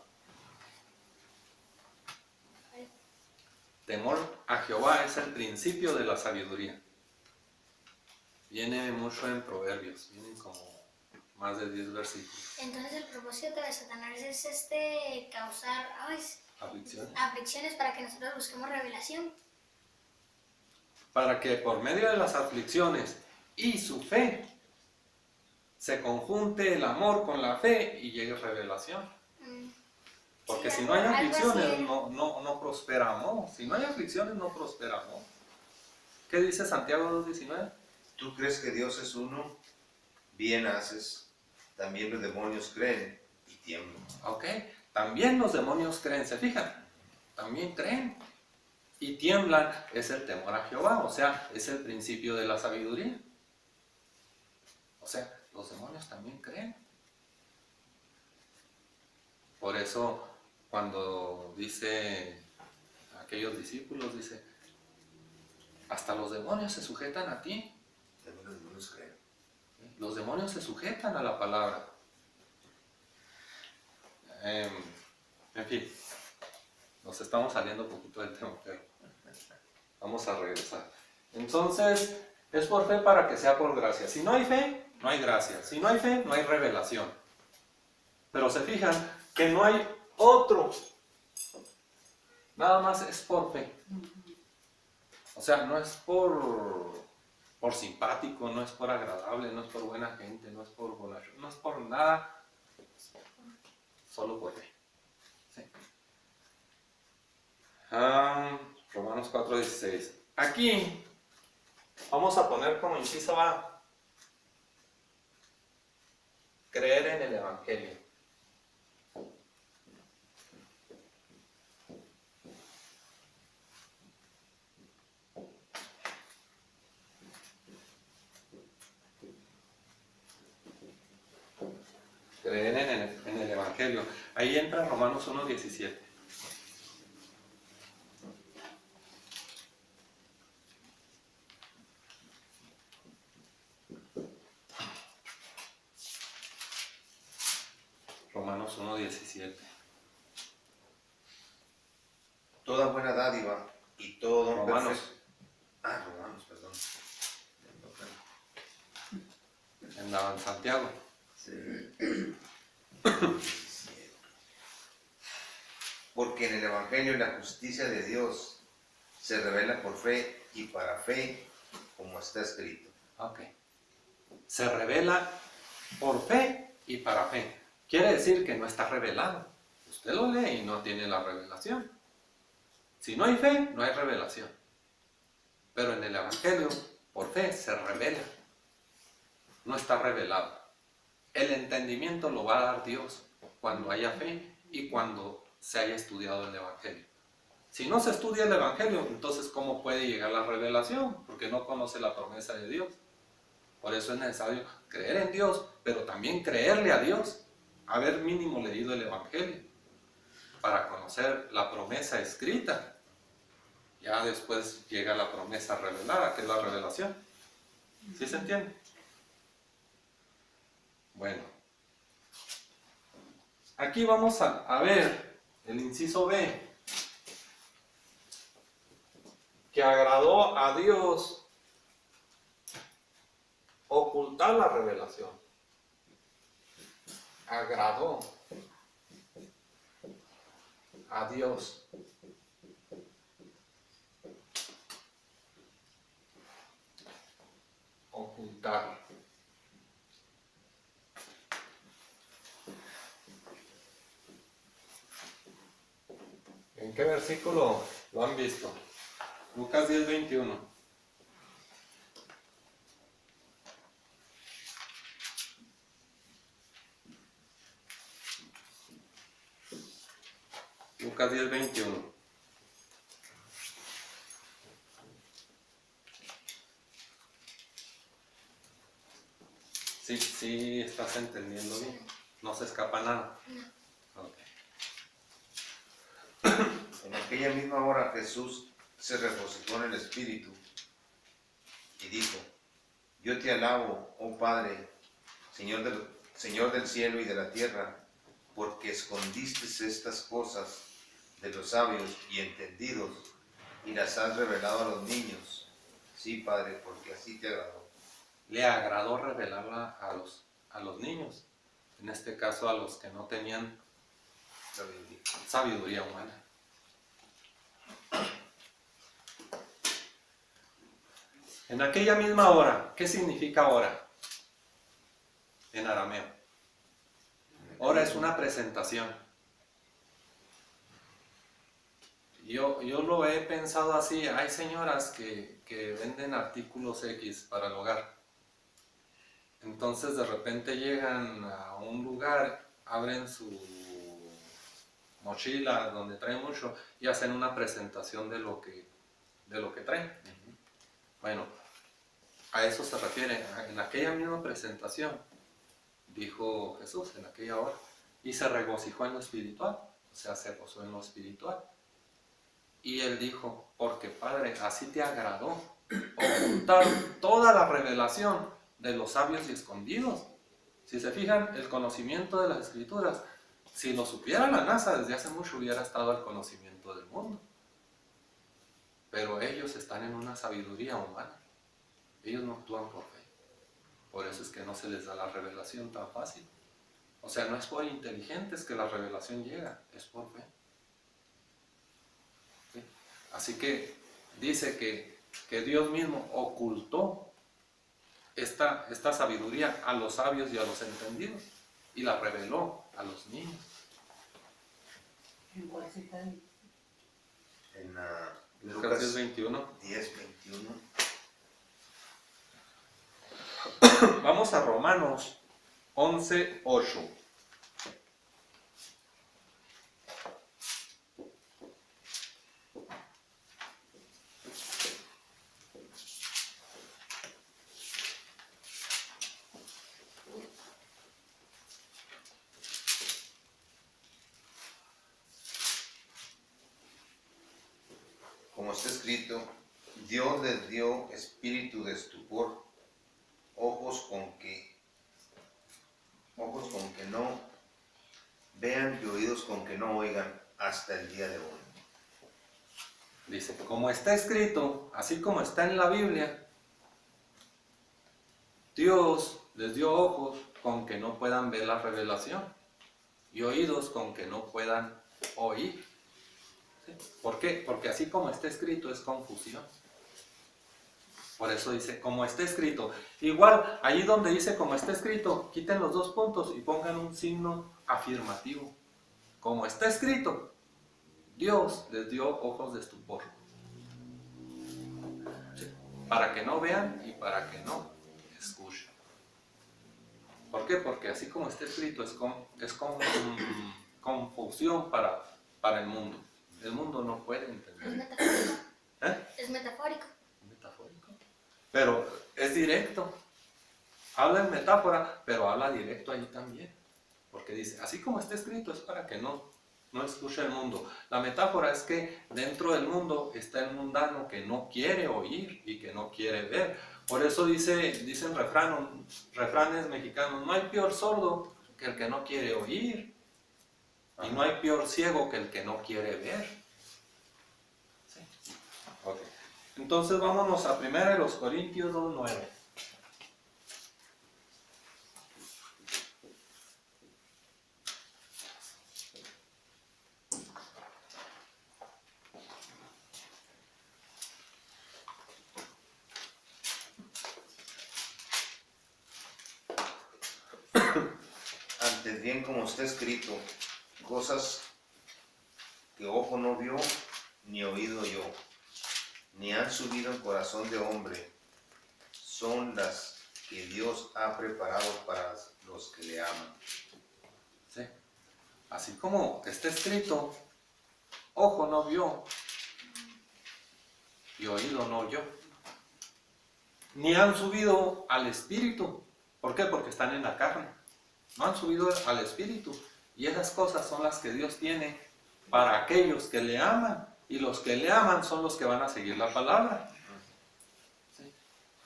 Speaker 1: Temor a Jehová es el principio de la sabiduría. Viene mucho en Proverbios, vienen como más de 10 versículos.
Speaker 4: Entonces el propósito de Satanás es causar aflicciones para que nosotros busquemos revelación.
Speaker 1: Para que por medio de las aflicciones y su fe se conjunte el amor con la fe y llegue revelación. Porque
Speaker 4: Sí,
Speaker 1: si no hay
Speaker 4: algo
Speaker 1: aflicciones
Speaker 4: así.
Speaker 1: no prosperamos. Si no hay aflicciones no prosperamos. ¿Qué dice Santiago 2:19?
Speaker 3: ¿Tú crees que Dios es uno? Bien haces. También los demonios creen y tiemblan.
Speaker 1: Ok, también los demonios creen, ¿se fijan? También creen y tiemblan, es el temor a Jehová, o sea, es el principio de la sabiduría. O sea, los demonios también creen. Por eso, cuando dice aquellos discípulos, dice, hasta los demonios se sujetan a ti.
Speaker 3: También los demonios creen.
Speaker 1: Los demonios se sujetan a la palabra. En fin, nos estamos saliendo un poquito del tema, pero vamos a regresar. Entonces, es por fe para que sea por gracia. Si no hay fe, no hay gracia. Si no hay fe, no hay revelación. Pero se fijan que no hay otro. Nada más es por fe. O sea, no es por simpático, no es por agradable, no es por buena gente, no es por bonachón, no es por nada, solo por fe. Sí. Romanos 4:16. Aquí vamos a poner como inciso A, creer en el Evangelio. Creer en el Evangelio. Ahí entra Romanos 1:17. Romanos 1:17.
Speaker 3: Toda buena dádiva y todo don
Speaker 1: Romanos.
Speaker 3: Romanos, perdón.
Speaker 1: En Santiago.
Speaker 3: Porque en el Evangelio la justicia de Dios se revela por fe y para fe, como está escrito.
Speaker 1: Ok. Se revela por fe y para fe. Quiere decir que no está revelado. Usted lo lee y no tiene la revelación. Si no hay fe, no hay revelación. Pero en el Evangelio, por fe, se revela. No está revelado. El entendimiento lo va a dar Dios cuando haya fe y cuando se haya estudiado el Evangelio. Si no se estudia el Evangelio, entonces ¿cómo puede llegar la revelación? Porque no conoce la promesa de Dios. Por eso es necesario creer en Dios, pero también creerle a Dios, haber mínimo leído el Evangelio, para conocer la promesa escrita. Ya después llega la promesa revelada, que es la revelación. ¿Sí se entiende? Bueno, aquí vamos a ver el inciso B, que agradó a Dios ocultar la revelación. Agradó a Dios ocultar. ¿En qué versículo lo han visto? Lucas 10:21. Lucas 10:21. Sí, estás entendiendo bien. No se escapa nada. Okay.
Speaker 3: En aquella misma hora Jesús se regocijó en el Espíritu y dijo: Yo te alabo, oh Padre, Señor del cielo y de la tierra, porque escondiste estas cosas de los sabios y entendidos y las has revelado a los niños. Sí, Padre, porque así te agradó.
Speaker 1: Le agradó revelarla a los niños, en este caso a los que no tenían sabiduría humana. En aquella misma hora, ¿qué significa hora? En arameo. Hora es una presentación. Yo lo he pensado así, hay señoras que venden artículos X para el hogar. Entonces de repente llegan a un lugar, abren su mochila donde traen mucho y hacen una presentación de lo que traen. Bueno, a eso se refiere. En aquella misma presentación, dijo Jesús, en aquella hora, y se regocijó en lo espiritual, o sea, se gozó en lo espiritual. Y él dijo: porque Padre, así te agradó ocultar toda la revelación de los sabios y escondidos. Si se fijan, el conocimiento de las Escrituras Si lo supiera la NASA, desde hace mucho hubiera estado al conocimiento del mundo. Pero ellos están en una sabiduría humana. Ellos no actúan por fe. Por eso es que no se les da la revelación tan fácil. O sea, no es por inteligentes que la revelación llega, es por fe. ¿Sí? Así que dice que Dios mismo ocultó esta sabiduría a los sabios y a los entendidos y la reveló a los niños.
Speaker 5: ¿En cuál cita dice?
Speaker 3: En
Speaker 1: Lucas 10:21.
Speaker 3: 10:21.
Speaker 1: Vamos a Romanos 11:8.
Speaker 3: Como está escrito, Dios les dio espíritu de estupor, ojos con que no vean y oídos con que no oigan hasta el día de hoy.
Speaker 1: Dice, como está escrito, así como está en la Biblia, Dios les dio ojos con que no puedan ver la revelación y oídos con que no puedan oír. ¿Sí? ¿Por qué? Porque así como está escrito es confusión. Por eso dice, como está escrito. Igual, allí donde dice como está escrito, quiten los dos puntos y pongan un signo afirmativo. Como está escrito, Dios les dio ojos de estupor. ¿Sí? Para que no vean y para que no escuchen. ¿Por qué? Porque así como está escrito es confusión para el mundo. El mundo no puede
Speaker 4: Es
Speaker 1: entender.
Speaker 4: metafórico.
Speaker 1: ¿Eh?
Speaker 4: Es metafórico.
Speaker 1: Metafórico. Pero es directo. Habla en metáfora, pero habla directo ahí también. Porque dice, así como está escrito es para que no escuche el mundo. La metáfora es que dentro del mundo está el mundano que no quiere oír y que no quiere ver. Por eso dicen refranes mexicanos, no hay peor sordo que el que no quiere oír. Y no hay peor ciego que el que no quiere ver. ¿Sí? Okay. Entonces vámonos a 1 Corintios 2:9.
Speaker 3: Antes bien, como está escrito, cosas que ojo no vio, ni oído oyó, ni han subido en corazón de hombre, son las que Dios ha preparado para los que le aman.
Speaker 1: ¿Sí? Así como está escrito, ojo no vio y oído no oyó. Ni han subido al espíritu. ¿Por qué? Porque están en la carne. No han subido al espíritu. Y esas cosas son las que Dios tiene para aquellos que le aman. Y los que le aman son los que van a seguir la palabra. ¿Sí?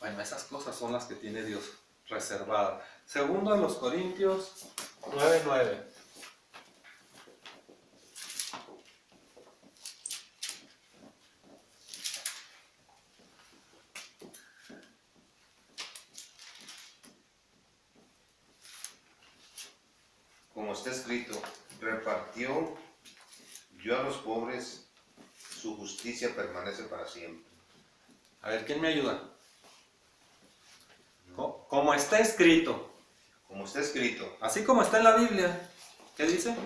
Speaker 1: Bueno, esas cosas son las que tiene Dios reservadas. Segundo a los Corintios 9:9.
Speaker 3: Como está escrito, repartió, dio a los pobres, su justicia permanece para siempre.
Speaker 1: A ver, ¿quién me ayuda? Como está escrito,
Speaker 3: Como está escrito,
Speaker 1: así como está en la Biblia, ¿qué dice?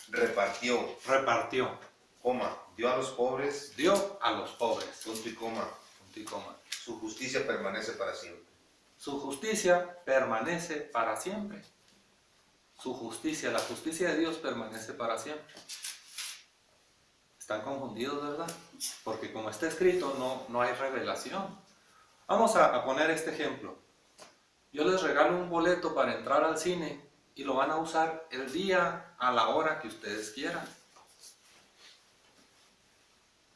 Speaker 3: repartió,
Speaker 1: Repartió,
Speaker 3: coma, dio a los pobres,
Speaker 1: dio a los pobres,
Speaker 3: punto y coma,
Speaker 1: punto y coma.
Speaker 3: su justicia permanece para siempre.
Speaker 1: Su justicia permanece para siempre. Su justicia, la justicia de Dios permanece para siempre. Están confundidos, ¿verdad? Porque como está escrito, no hay revelación. Vamos a poner este ejemplo. Yo les regalo un boleto para entrar al cine y lo van a usar el día a la hora que ustedes quieran.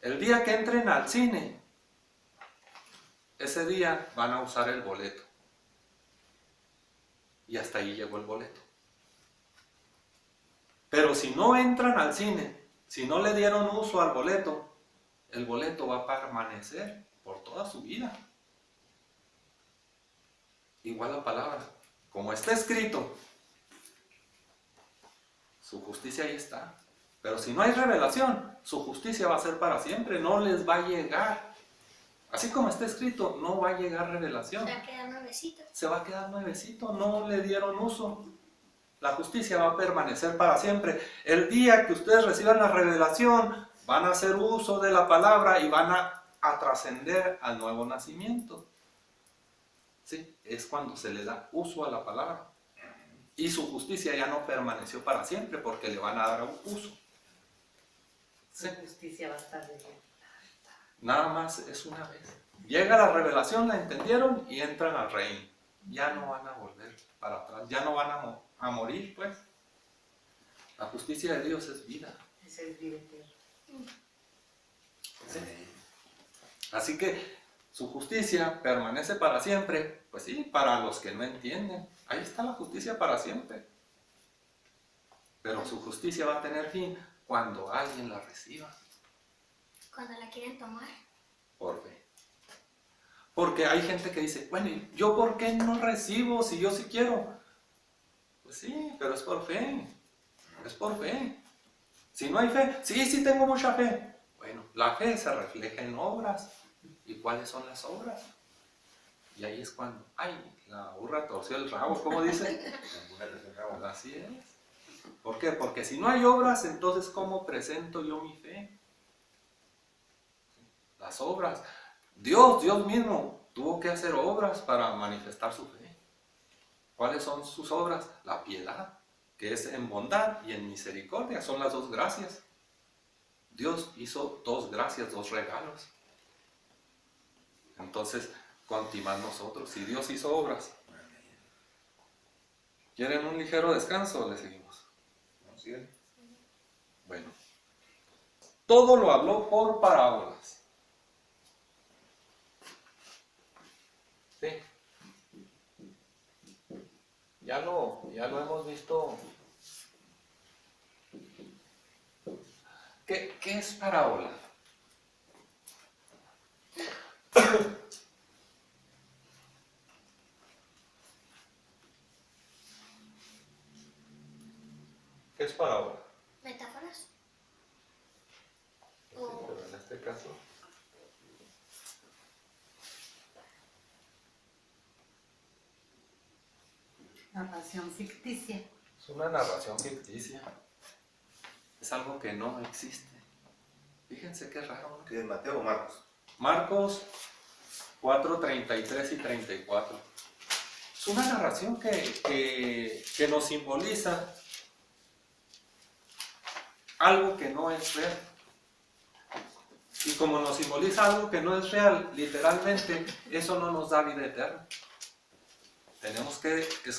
Speaker 1: El día que entren al cine, ese día van a usar el boleto. Y hasta ahí llegó el boleto. Pero si no entran al cine, si no le dieron uso al boleto, el boleto va a permanecer por toda su vida. Igual la palabra, como está escrito, su justicia ahí está. Pero si no hay revelación, su justicia va a ser para siempre, no les va a llegar. Así como está escrito, no va a llegar revelación.
Speaker 4: Se va a quedar nuevecito.
Speaker 1: Se va a quedar nuevecito, no le dieron uso. La justicia va a permanecer para siempre. El día que ustedes reciban la revelación, van a hacer uso de la palabra y van a trascender al nuevo nacimiento. ¿Sí? Es cuando se le da uso a la palabra. Y su justicia ya no permaneció para siempre porque le van a dar uso.
Speaker 5: Su justicia va a estar de bien.
Speaker 1: Nada más es una vez. Llega la revelación, la entendieron y entran al reino. Ya no van a volver para atrás, ya no van a morir, pues. La justicia de Dios es vida.
Speaker 5: Esa es vida eterna.
Speaker 1: ¿Sí? Así que su justicia permanece para siempre. Pues sí, para los que no entienden. Ahí está la justicia para siempre. Pero su justicia va a tener fin cuando alguien la reciba.
Speaker 4: Cuando la quieren tomar.
Speaker 1: Por fe. Porque hay gente que dice, bueno, ¿y yo por qué no recibo si yo sí quiero? Pues sí, pero es por fe. Es por fe. Si no hay fe, sí tengo mucha fe. Bueno, la fe se refleja en obras. ¿Y cuáles son las obras? Y ahí es cuando, ay, la burra torció el rabo, ¿cómo dice? Así es. ¿Por qué? Porque si no hay obras, entonces ¿cómo presento yo mi fe? Las obras. Dios mismo tuvo que hacer obras para manifestar su fe. ¿Cuáles son sus obras? La piedad, que es en bondad y en misericordia, son las dos gracias. Dios hizo dos gracias, dos regalos. Entonces, continuar nosotros, si Dios hizo obras. ¿Quieren un ligero descanso o le seguimos? Bueno, todo lo habló por parábolas. Sí. Ya lo hemos visto. ¿Qué es parábola? ¿Qué es parábola?
Speaker 4: ¿Metáforas?
Speaker 1: Sí, pero en este caso.
Speaker 5: Narración ficticia.
Speaker 1: Es una narración ficticia. Es algo que no existe. Fíjense qué raro.
Speaker 3: ¿Qué es Mateo o Marcos?
Speaker 1: Marcos 4, 33 y 34. Es una narración que nos simboliza algo que no es real. Y como nos simboliza algo que no es real, literalmente, eso no nos da vida eterna. Tenemos que